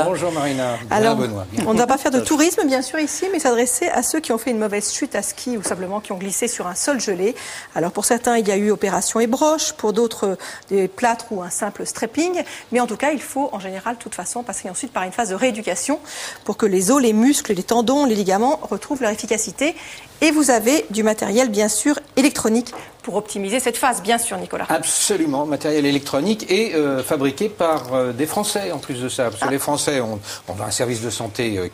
Bonjour Marina. Alors, Benoît. on ne va pas faire de tourisme bien sûr ici, mais s'adresser à ceux qui ont fait une mauvaise chute à ski ou simplement qui ont glissé sur un sol gelé. Alors pour certains, il y a eu opération ébroche, pour d'autres des plâtres ou un simple strapping, mais en tout cas, il faut en général, de toute façon, passer ensuite par une phase de rééducation pour que les os, les muscles, les tendons, les ligaments retrouvent leur efficacité. Et vous avez du matériel bien sûr électronique pour optimiser cette phase, bien sûr, Nicolas. Absolument, matériel électronique et fabriqué par des Français en plus de ça. Parce que les Français ont un service de santé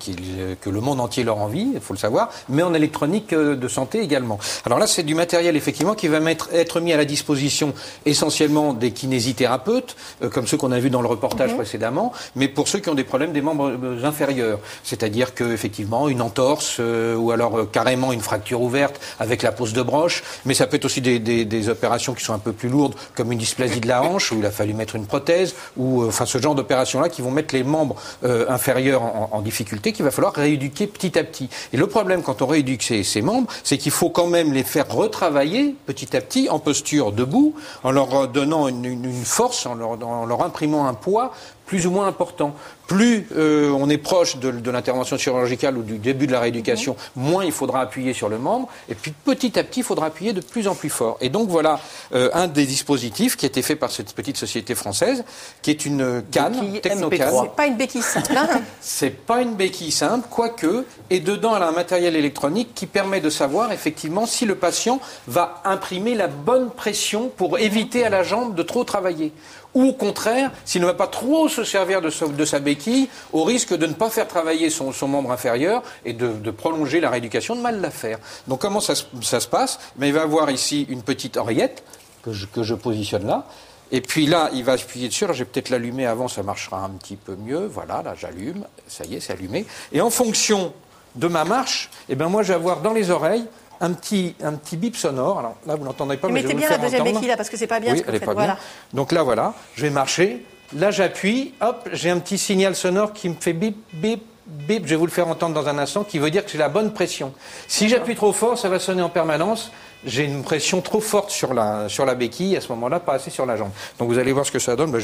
que le monde entier leur envie, il faut le savoir, mais en électronique de santé également. Alors là, c'est du matériel effectivement qui va être mis à la disposition essentiellement des kinésithérapeutes, comme ceux qu'on a vus dans le reportage précédemment, mais pour ceux qui ont des problèmes des membres inférieurs. C'est-à-dire qu'effectivement, une entorse ou alors carrément une fracture ouverte avec la pose de broche, mais ça peut être aussi des opérations qui sont un peu plus lourdes, comme une dysplasie de la hanche, où il a fallu mettre une prothèse, ou enfin ce genre d'opérations-là qui vont mettre les membres inférieurs en difficulté, qu'il va falloir rééduquer petit à petit. Et le problème quand on rééduque ces membres, c'est qu'il faut quand même les faire retravailler petit à petit en posture debout, en leur donnant une force, en leur imprimant un poids plus ou moins important. Plus on est proche de l'intervention chirurgicale ou du début de la rééducation, moins il faudra appuyer sur le membre, et puis petit à petit, il faudra appuyer de plus en plus fort. Et donc voilà un des dispositifs qui a été fait par cette petite société française, qui est une canne, technocanne. C'est pas une béquille simple, hein. C'est pas une béquille simple, quoique, et dedans elle a un matériel électronique qui permet de savoir effectivement si le patient va imprimer la bonne pression pour éviter à la jambe de trop travailler. Ou au contraire, s'il ne va pas trop se servir de sa béquille, au risque de ne pas faire travailler son membre inférieur et de prolonger la rééducation, de mal la faire. Donc comment ça se passe? Mais il va avoir ici une petite oreillette que je positionne là. Et puis là, il va appuyer dessus. Alors, je vais peut-être l'allumer avant, ça marchera un petit peu mieux. Voilà, là, j'allume. Ça y est, c'est allumé. Et en fonction de ma marche, eh ben, moi, je vais avoir dans les oreilles un petit bip sonore. Alors là, vous n'entendez pas, mais je vais vous le faire entendre. Mettez bien la deuxième béquille là, parce que c'est pas bien ce que vous faites. Voilà. Donc là, voilà, je vais marcher. Là, j'appuie. Hop, j'ai un petit signal sonore qui me fait bip, bip, bip. Je vais vous le faire entendre dans un instant, qui veut dire que j'ai la bonne pression. Si j'appuie trop fort, ça va sonner en permanence. J'ai une pression trop forte sur la béquille, à ce moment-là, pas assez sur la jambe. Donc vous allez voir ce que ça donne. Ben,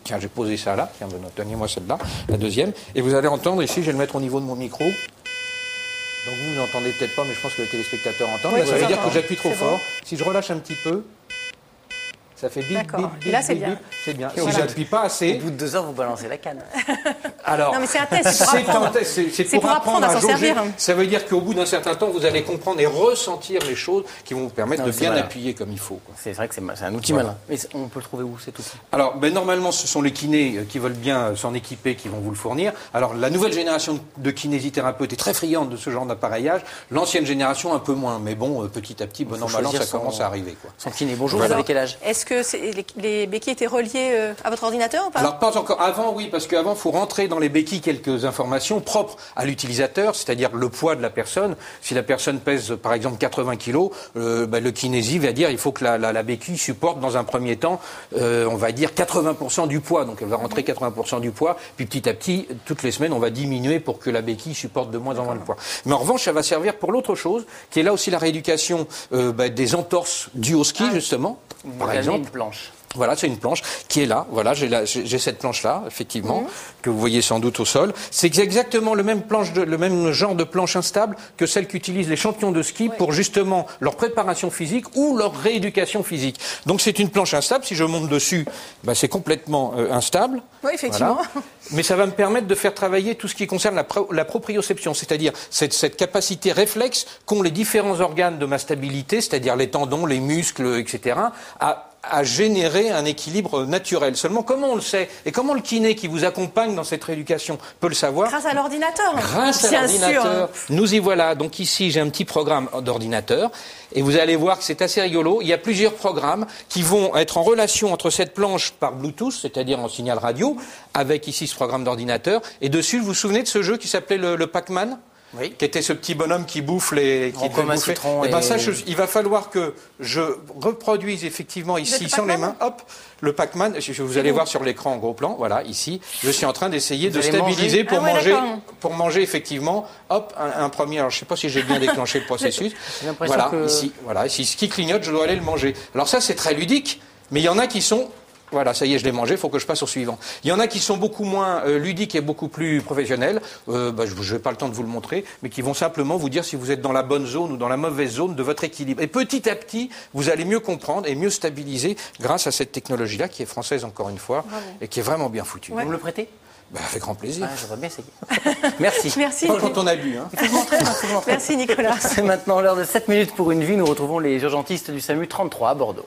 tiens, j'ai posé ça là. Tiens, donnez-moi celle-là, la deuxième. Et vous allez entendre ici, je vais le mettre au niveau de mon micro. Donc vous n'entendez peut-être pas, mais je pense que les téléspectateurs entendent. Oui, ça veut dire que j'appuie trop fort. Bon. Si je relâche un petit peu, ça fait bip, bip, bip. Et là, c'est bien. Bip. C'est bien. Si j'appuie pas assez... Au bout de 2 heures, vous balancez la canne. Alors, non, mais c'est un test, c'est pour apprendre à s'en jauger. servir. Ça veut dire qu'au bout d'un certain temps, vous allez comprendre et ressentir les choses qui vont vous permettre de bien appuyer comme il faut. C'est vrai que c'est un outil malin. Mais on peut le trouver où, cet outil? Alors, normalement, ce sont les kinés qui veulent bien s'en équiper qui vont vous le fournir. Alors, la nouvelle génération de kinésithérapeutes est très friande de ce genre d'appareillage. L'ancienne génération, un peu moins. Mais bon, petit à petit, bon an, mal an, ça commence à arriver. Son kiné. Bonjour, vous avez quel âge? Est-ce que les béquilles étaient reliées à votre ordinateur ou pas? Alors, pas encore. Avant, oui, parce qu'avant, il faut rentrer dans les béquilles quelques informations propres à l'utilisateur, c'est-à-dire le poids de la personne. Si la personne pèse, par exemple, 80 kg, le kinési va dire il faut que la béquille supporte, dans un premier temps, on va dire 80% du poids. Donc, elle va rentrer 80% du poids. Puis, petit à petit, toutes les semaines, on va diminuer pour que la béquille supporte de moins en moins de poids. Mais en revanche, ça va servir pour l'autre chose, qui est là aussi la rééducation des entorses dues au ski, justement. Par exemple, une planche. Voilà, c'est une planche qui est là. Voilà, j'ai cette planche-là, effectivement, que vous voyez sans doute au sol. C'est exactement le même genre de planche instable que celle qu'utilisent les champions de ski pour justement leur préparation physique ou leur rééducation physique. Donc c'est une planche instable. Si je monte dessus, c'est complètement instable. Oui, effectivement. Voilà. Mais ça va me permettre de faire travailler tout ce qui concerne la proprioception, c'est-à-dire cette capacité réflexe qu'ont les différents organes de ma stabilité, c'est-à-dire les tendons, les muscles, etc., à générer un équilibre naturel. Seulement, comment on le sait? Et comment le kiné qui vous accompagne dans cette rééducation peut le savoir? Grâce à l'ordinateur. Grâce à l'ordinateur. Nous y voilà. Donc ici, j'ai un petit programme d'ordinateur. Et vous allez voir que c'est assez rigolo. Il y a plusieurs programmes qui vont être en relation entre cette planche par Bluetooth, c'est-à-dire en signal radio, avec ici ce programme d'ordinateur. Et dessus, vous vous souvenez de ce jeu qui s'appelait le Pac-Man? Oui. Qui était ce petit bonhomme qui bouffe les... Comme un citron. Et ça, il va falloir que je reproduise effectivement ici, sans les mains, hop, le Pac-Man. Vous allez voir sur l'écran en gros plan, voilà, ici. Je suis en train d'essayer de stabiliser pour manger effectivement, hop, un premier... Alors, je ne sais pas si j'ai bien déclenché le processus. Voilà, ici, ce qui clignote, je dois aller le manger. Alors ça, c'est très ludique, mais il y en a qui sont voilà, ça y est, je l'ai mangé, il faut que je passe au suivant. Il y en a qui sont beaucoup moins ludiques et beaucoup plus professionnels, je n'ai pas le temps de vous le montrer, mais qui vont simplement vous dire si vous êtes dans la bonne zone ou dans la mauvaise zone de votre équilibre. Et petit à petit, vous allez mieux comprendre et mieux stabiliser grâce à cette technologie-là, qui est française encore une fois, et qui est vraiment bien foutue. Vous me le prêtez? Avec grand plaisir. J'aimerais bien essayer. Merci. Merci. Pas quand on a bu. Hein. Merci Nicolas. C'est maintenant l'heure de 7 minutes pour une vie. Nous retrouvons les urgentistes du SAMU 33 à Bordeaux.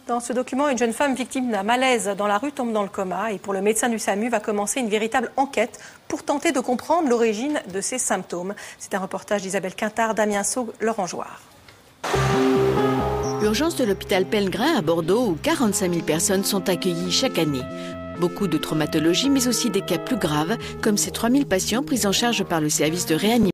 Dans ce document, une jeune femme victime d'un malaise dans la rue tombe dans le coma et pour le médecin du SAMU va commencer une véritable enquête pour tenter de comprendre l'origine de ces symptômes. C'est un reportage d'Isabelle Quintard, Damien Saug, Laurent Jouard. Urgence de l'hôpital Pellegrin à Bordeaux où 45 000 personnes sont accueillies chaque année. Beaucoup de traumatologie mais aussi des cas plus graves comme ces 3 000 patients pris en charge par le service de réanimation.